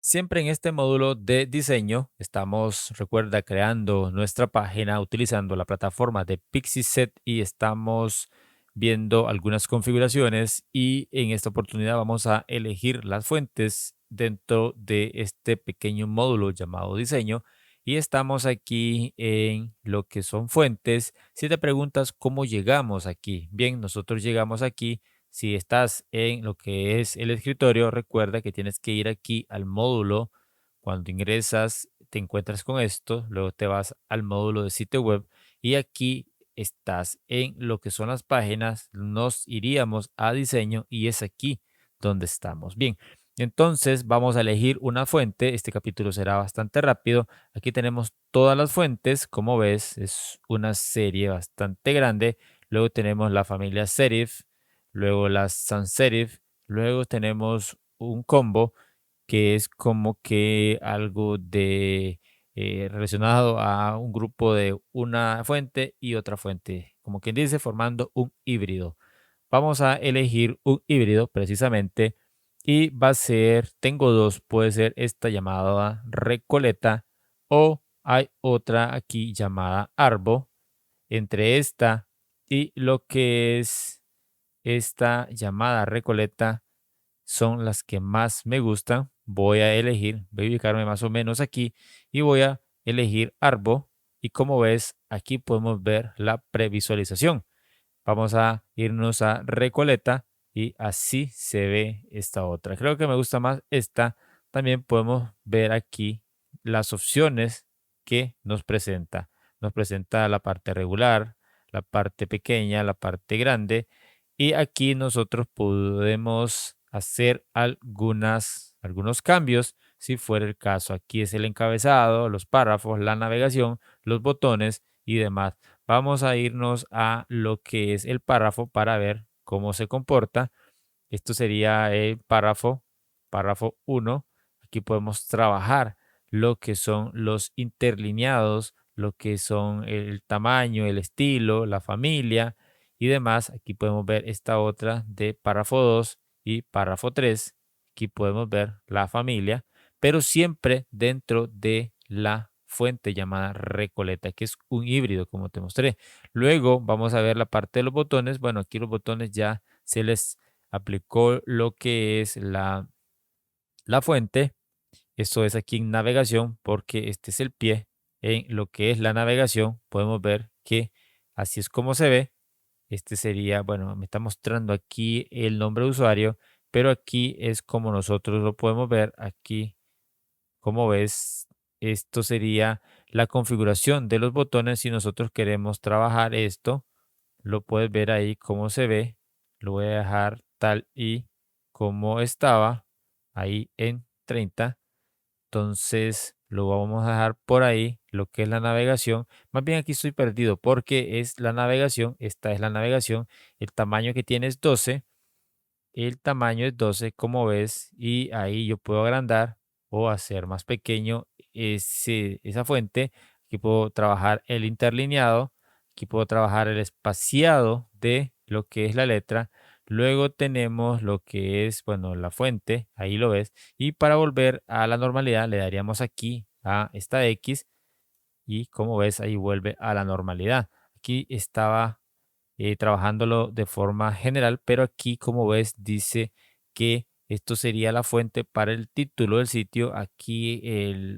Siempre en este módulo de diseño estamos, recuerda, creando nuestra página utilizando la plataforma de Pixieset y estamos viendo algunas configuraciones y en esta oportunidad vamos a elegir las fuentes dentro de este pequeño módulo llamado diseño y estamos aquí en lo que son fuentes. Si te preguntas cómo llegamos aquí, bien, nosotros llegamos aquí. Si estás en lo que es el escritorio, recuerda que tienes que ir aquí al módulo. Cuando ingresas, te encuentras con esto, luego te vas al módulo de sitio web y aquí estás en lo que son las páginas. Nos iríamos a diseño y es aquí donde estamos. Bien, entonces vamos a elegir una fuente. Este capítulo será bastante rápido. Aquí tenemos todas las fuentes. Como ves, es una serie bastante grande. Luego tenemos la familia serif, luego las sans serif, luego tenemos un combo que es como que algo de relacionado a un grupo de una fuente y otra fuente, como quien dice, formando un híbrido. Vamos a elegir un híbrido precisamente y va a ser, tengo dos, puede ser esta llamada Recoleta o hay otra aquí llamada Arbo. Entre esta y lo que es esta llamada Recoleta son las que más me gustan. Voy a elegir, voy a ubicarme más o menos aquí y voy a elegir Arbo. Y como ves, aquí podemos ver la previsualización. Vamos a irnos a Recoleta y así se ve esta otra. Creo que me gusta más esta. También podemos ver aquí las opciones que nos presenta. Nos presenta la parte regular, la parte pequeña, la parte grande. Y aquí nosotros podemos hacer algunos cambios si fuera el caso. Aquí es el encabezado, los párrafos, la navegación, los botones y demás. Vamos a irnos a lo que es el párrafo para ver cómo se comporta. Esto sería el párrafo uno. Aquí podemos trabajar lo que son los interlineados, lo que son el tamaño, el estilo, la familia y demás. Aquí podemos ver esta otra de párrafo 2 y párrafo 3. Aquí podemos ver la familia, pero siempre dentro de la fuente llamada Recoleta, que es un híbrido, como te mostré. Luego vamos a ver la parte de los botones. Bueno, aquí los botones ya se les aplicó lo que es la fuente. Esto es aquí en navegación porque este es el pie. En lo que es la navegación podemos ver que así es como se ve. Este sería, bueno, me está mostrando aquí el nombre de usuario, pero aquí es como nosotros lo podemos ver. Aquí, como ves, esto sería la configuración de los botones. Si nosotros queremos trabajar esto, lo puedes ver ahí cómo se ve. Lo voy a dejar tal y como estaba ahí en 30. Entonces lo vamos a dejar por ahí, lo que es la navegación. Más bien aquí estoy perdido porque es la navegación. Esta es la navegación. El tamaño que tiene es 12. El tamaño es 12, como ves, y ahí yo puedo agrandar o hacer más pequeño esa fuente. Aquí puedo trabajar el interlineado, aquí puedo trabajar el espaciado de lo que es la letra. Luego tenemos lo que es, bueno, la fuente, ahí lo ves. Y para volver a la normalidad le daríamos aquí a esta X y como ves ahí vuelve a la normalidad. Aquí estaba trabajándolo de forma general, pero aquí, como ves, dice que esto sería la fuente para el título del sitio. Aquí,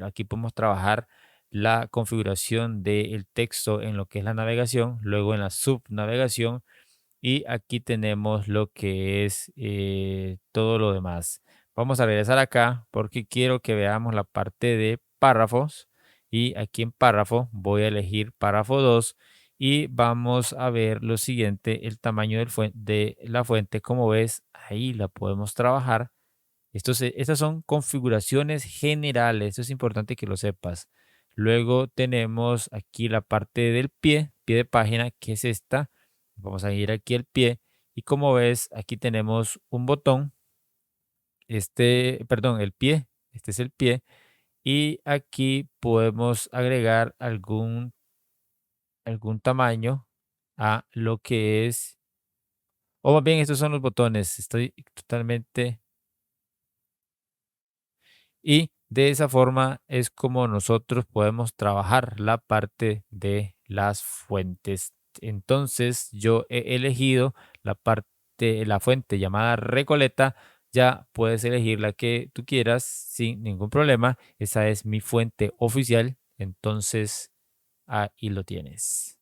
aquí podemos trabajar la configuración del texto en lo que es la navegación, luego en la subnavegación y aquí tenemos lo que es todo lo demás. Vamos a regresar acá porque quiero que veamos la parte de párrafos y aquí en párrafo voy a elegir párrafo 2 y vamos a ver lo siguiente, el tamaño de la fuente. Como ves, ahí la podemos trabajar. Estas son configuraciones generales, esto es importante que lo sepas. Luego tenemos aquí la parte del pie de página, que es esta. Vamos a ir aquí al pie y como ves, aquí tenemos un botón, perdón, el pie, este es el pie y aquí podemos agregar algún tamaño a lo que es, o más bien estos son los botones, estoy totalmente. Y De esa forma es como nosotros podemos trabajar la parte de las fuentes. Entonces yo he elegido la fuente llamada Recoleta. Ya puedes elegir la que tú quieras sin ningún problema. Esa es mi fuente oficial. Entonces ahí lo tienes.